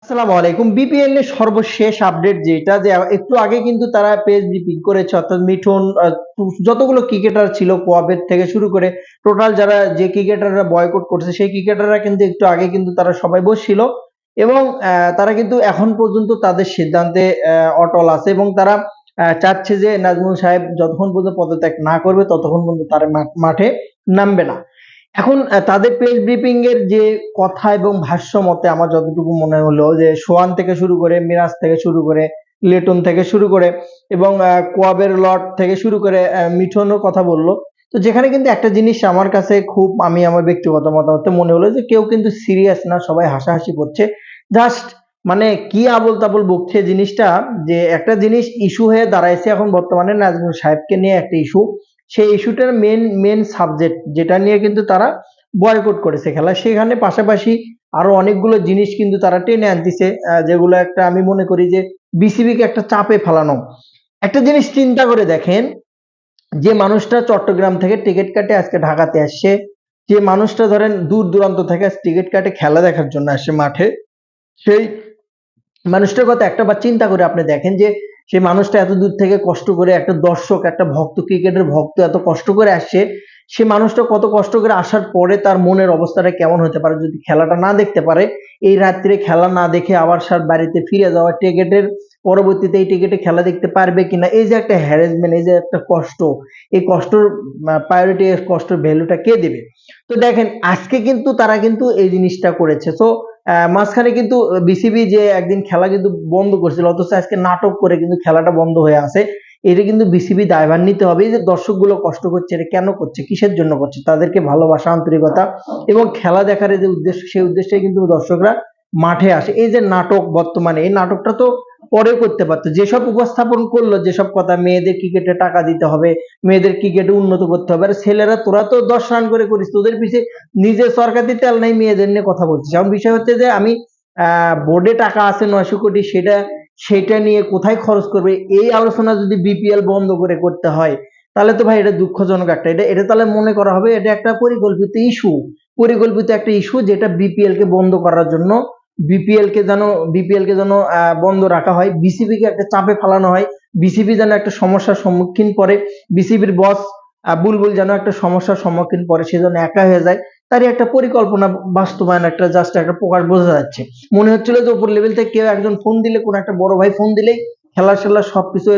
আসসালামু আলাইকুম। বিপিএল এর সর্বশেষ আপডেট যেটা যে একটু আগে কিন্তু তারা পেজ ব্রিফিং করেছে, অর্থাৎ মিঠুন যতগুলো ক্রিকেটার ছিল কোয়াবের থেকে শুরু করে টোটাল যারা যে ক্রিকেটাররা বয়কট করছে সেই ক্রিকেটাররা কিন্তু একটু আগে কিন্তু তারা সবাই বসছিল এবং তারা কিন্তু এখন পর্যন্ত তাদের সিদ্ধান্তে অটল আছে এবং তারা চাচ্ছে যে নাজমুল সাহেব যতক্ষণ পর্যন্ত পদত্যাগ না করবে ততক্ষণ পর্যন্ত তারা মাঠে নামবে না। এখন তাদের প্রেস ব্রিফিং এর যে কথা এবং ভাষ্য মতে আমার যতটুকু মনে হলো যে সোহান থেকে শুরু করে মিরাজ থেকে শুরু করে লিটন থেকে শুরু করে এবং কোয়াবের লর্ড থেকে শুরু করে মিঠুনও কথা বললো। তো যেখানে কিন্তু একটা জিনিস আমার কাছে খুব আমি আমার ব্যক্তিগত মতামতে মনে হলো যে কেউ কিন্তু সিরিয়াস না, সবাই হাসাহাসি করছে। জাস্ট মানে কি আবোল তাবোল বকছে জিনিসটা, যে একটা জিনিস ইস্যু হয়ে দাঁড়াইছে এখন বর্তমানে নাজমুল সাহেবকে নিয়ে একটা ইস্যু। সেই ইস্যুটার মেন সাবজেক্ট যেটা নিয়ে কিন্তু তারা বয়কট করেছে খেলা, সেখানে পাশাপাশি আরো অনেকগুলো জিনিস কিন্তু তারা টেনে আনতেছে, যেগুলো একটা আমি মনে করি যে বিসিবি কে একটা চাপে ফেলানো। একটা জিনিস চিন্তা করে দেখেন, যে মানুষটা চট্টগ্রাম থেকে টিকিট কাটে আজকে ঢাকাতে আসছে, যে মানুষটা ধরেন দূর দূরান্ত থেকে টিকিট কাটে খেলা দেখার জন্য আসে মাঠে, সেই মানুষটার কথা একটাবার চিন্তা করে আপনি দেখেন যে সেই মানুষটা এত দূর থেকে কষ্ট করে, একটা দর্শক একটা ভক্ত ক্রিকেটের ভক্ত এত কষ্ট করে আসছে, সে মানুষটা কত কষ্ট করে আসার পরে তার মনের অবস্থাটা কেমন হতে পারে যদি খেলাটা না দেখতে পারে, এই রাত্রে খেলা না দেখে আবার সার বাড়িতে ফিরে যাওয়া, টিকিটের পরবর্তীতে এই টিকিটে খেলা দেখতে পারবে কিনা, এই যে একটা হ্যারাসমেন্ট, এই যে একটা কষ্ট, এই কষ্টর প্রায়োরিটি, কষ্টের ভ্যালুটা কে দেবে? তো দেখেন আজকে কিন্তু তারা কিন্তু এই জিনিসটা করেছে। তো মাঝখানে কিন্তু বিসিবি যে একদিন খেলা কিন্তু বন্ধ করছিল, অথচ আজকে নাটক করে কিন্তু খেলাটা বন্ধ হয়ে আছে। এটা কিন্তু বিসিবি দায়ভার নিতে হবে। এই যে দর্শকগুলো কষ্ট করছে, এটা কেন করছে, কিসের জন্য করছে? তাদেরকে ভালোবাসা, আন্তরিকতা এবং খেলা দেখার যে উদ্দেশ্য, সেই উদ্দেশ্যে কিন্তু দর্শকরা মাঠে আসে। এই যে নাটক, বর্তমানে এই নাটকটা তো পরে করতে পারতো। যেসব উপস্থাপন করলো, যেসব কথা, মেয়েদের ক্রিকেটে টাকা দিতে হবে, মেয়েদের ক্রিকেটে উন্নত করতে হবে, আর ছেলেরা তোরা তো 10 রান করে করিস, তোদের পিছে নিজের সরকারি তেল নাই, মেয়েদের নিয়ে কথা বলছিস। এখন বিষয় হচ্ছে যে আমি বোর্ডে টাকা আছে 900 কোটি, সেটা নিয়ে কোথায় খরচ করবে, এই আলোচনা যদি বিপিএল বন্ধ করে করতে হয়, তাহলে তো ভাই এটা দুঃখজনক একটা, এটা তাহলে মনে করা হবে এটা একটা পরিকল্পিত ইস্যু, পরিকল্পিত একটা ইস্যু, যেটা বিপিএল কে বন্ধ করার জন্য, বিপিএল কে যেন বন্ধ রাখা হয়, বিসিবি কে একটা চাপে ফেলানো হয়, বিসিবি যেন একটা সমস্যার সম্মুখীন পড়ে, বিসিবির বস বুলবুল যেন একটা সমস্যার সম্মুখীন পড়ে, সে যেন একা হয়ে যায়, তারই একটা পরিকল্পনা বাস্তবায়ন, একটা জাস্ট একটা প্রকাশ বোঝা যাচ্ছে। মনে হচ্ছিল যে উপর লেভেল থেকে কেউ একজন ফোন দিলে, কোন একটা বড় ভাই ফোন দিলেই খেলা টেলা সবকিছু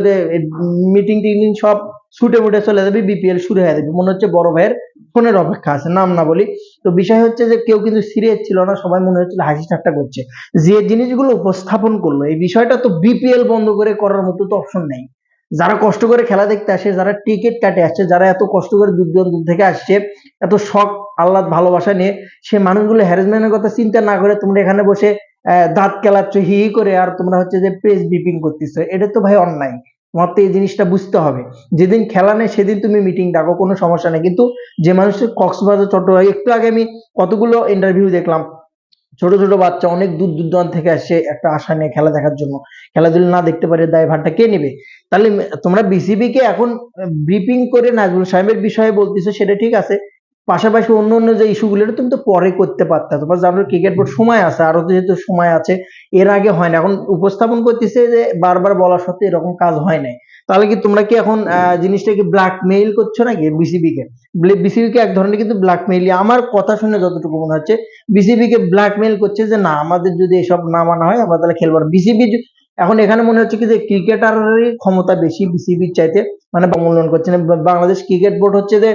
মিটিং টিটিং সব ছুটে মুটে চলে যাবে, বিপিএল শুরু হয়ে যাবে। মনে হচ্ছে বড় ভাইয়ের ফোনের অপেক্ষা আছে, নাম না বলি। তো বিষয় হচ্ছে যে কেউ কিন্তু সিরিয়াস ছিল না, সবাই মনে হচ্ছিল হাসি ঠাট্টা করছে। যে জিনিসগুলো উপস্থাপন করলো, এই বিষয়টা তো বিপিএল বন্ধ করে করার মতো তো অপশন নেই। যারা কষ্ট করে খেলা দেখতে আসে, যারা টিকিট কাটে আসছে, যারা এত কষ্ট করে দূর দূরান্ত থেকে আসছে, এত শখ আহ্লাদ ভালোবাসা নিয়ে, সে মানুষগুলো হ্যারাসমেন্টের কথা চিন্তা না করে তোমরা এখানে বসে দাঁত কেলাচ্ছ হি হি করে, আর তোমরা হচ্ছে যে প্রেস ব্রিফিং করতেছো, এটা তো ভাই অন্যায়। তোমার তো এই জিনিসটা বুঝতে হবে। যেদিন খেলা নেই সেদিন তুমি মিটিং ডাকো, কোনো সমস্যা নেই, কিন্তু যে মানুষের কক্সবাজার, চট্টগ্রাম, একটু আগে আমি কতগুলো ইন্টারভিউ দেখলাম, ছোট ছোট বাচ্চা অনেক দূর দূরান্ত থেকে আসছে একটা আশা নিয়ে খেলা দেখার জন্য, খেলাধুলা না দেখতে পারে দায়ভারটা কে নেবে? তাহলে তোমরা বিসিবি কে এখন ব্রিফিং করে নাজমুল সাহেবের বিষয়ে বলতেছো, সেটা ঠিক আছে, পাশাপাশি অন্য অন্য যে ইস্যুগুলো এটা তুমি তো পরে করতে পারতা। তোমার জানো ক্রিকেট বোর্ড সময় আছে, আরো যেহেতু সময় আছে, এর আগে হয় না, এখন উপস্থাপন করতেছে যে বারবার বলা সত্ত্বেও এরকম কাজ হয় নাই। তাহলে কি তোমরা কি এখন জিনিসটাকে ব্ল্যাকমেইল করছো নাকি বিসিবি কে? বিসিবি কে এক ধরনের কিন্তু ব্ল্যাকমেইল, আমার কথা শুনে যতটুকু মনে হচ্ছে বিসিবি কে ব্ল্যাকমেইল করছে যে না, আমাদের যদি এসব না মানা হয় আমরা তাহলে খেলবো না। বিসিবি এখন এখানে মনে হচ্ছে কি যে ক্রিকেটারেরই ক্ষমতা বেশি বিসিবির চাইতে, মানে মূল্যায়ন করছে না। বাংলাদেশ ক্রিকেট বোর্ড হচ্ছে যে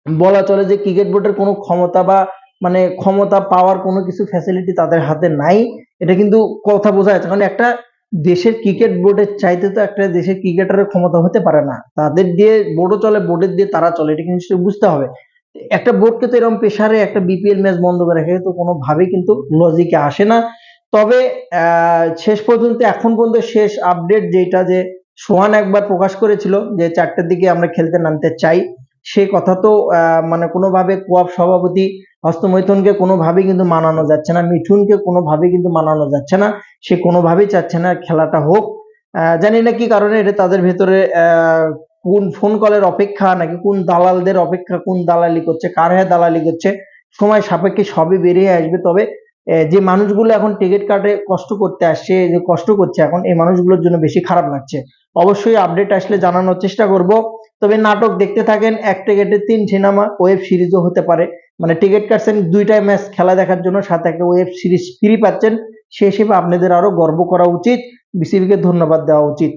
বলা চলে যে ক্রিকেট বোর্ডের কোনো ক্ষমতা বা মানে ক্ষমতা পাওয়ার কোনো কিছু ফ্যাসিলিটি তাদের হাতে নাই। এটা কিন্তু কথা বোঝা যাচ্ছে, কারণ একটা দেশের ক্রিকেট বোর্ডের চাইতে তো একটা দেশের ক্রিকেটারের ক্ষমতা হতে পারে না, তাদের দিয়ে বোর্ডও চলে, বোর্ডের দিয়ে তারা চলে, এটা কিন্তু বুঝতে হবে। একটা বোর্ডকে তো এরকম প্রেসারে একটা বিপিএল ম্যাচ বন্ধ করে রেখে তো কোনোভাবেই কিন্তু লজিকে আসে না। তবে শেষ পর্যন্ত, এখন পর্যন্ত শেষ আপডেট যেটা, যে সোহান একবার প্রকাশ করেছিল যে 4টের দিকে আমরা খেলতে নামতে চাই, সে কথা তো মানে কোনোভাবে কোয়াব সভাপতি হস্তমৈথুনকে কোনোভাবেই কিন্তু মানানো যাচ্ছে না, মিঠুনকে কোনোভাবেই কিন্তু মানানো যাচ্ছে না, সে কোনোভাবেই চাচ্ছে না খেলাটা হোক। জানি না কি কারণে, এটা তাদের ভেতরে কোন ফোন কলের অপেক্ষা, নাকি কোন দালালদের অপেক্ষা, কোন দালালি করছে, কার হয়ে দালালি করছে, সময় সাপেক্ষে সবই বেরিয়ে আসবে। তবে যে মানুষগুলো এখন টিকিট কাটে কষ্ট করতে আসছে, যে কষ্ট করছে এখন, এই মানুষগুলোর জন্য বেশি খারাপ লাগছে। অবশ্যই আপডেট আসলে জানানোর চেষ্টা করব। তবে নাটক দেখতে থাকেন, এক টিকিটে 3 সিনেমা, ওয়েব সিরিজও হতে পারে। মানে টিকিট কাটছেন 2টা ম্যাচ খেলা দেখার জন্য, সাথে একটা ওয়েব সিরিজ ফ্রি পাচ্ছেন। সে হিসেবে আপনাদের আরো গর্ব করা উচিত, বিসিবিকে ধন্যবাদ দেওয়া উচিত।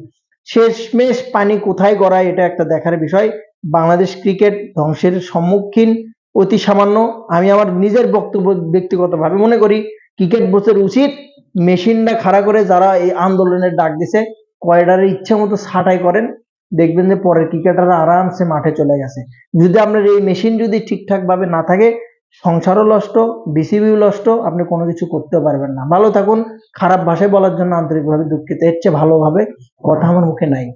শেষমেশ পানি কোথায় গড়ায় এটা একটা দেখার বিষয়। বাংলাদেশ ক্রিকেট ধ্বংসের সম্মুখীন অতি সামান্য। আমি আমার নিজের বক্তব্য ব্যক্তিগতভাবে মনে করি ক্রিকেট বোর্ডের উচিত মেশিনটা খাড়া করে যারা এই আন্দোলনের ডাক দিছে কয়ডারে ইচ্ছা মতো ছাঁটাই করেন, দেখবেন যে পরের ক্রিকেটাররা আরামসে মাঠে চলে গেছে। যদি আপনার এই মেশিন যদি ঠিকঠাক ভাবে না থাকে, সংসারও নষ্ট, বিসিবিও নষ্ট, আপনি কোনো কিছু করতেও পারবেন না। ভালো থাকুন। খারাপ ভাষায় বলার জন্য আন্তরিকভাবে দুঃখিত, এর চেয়ে ভালোভাবে কথা আমার মুখে নাই।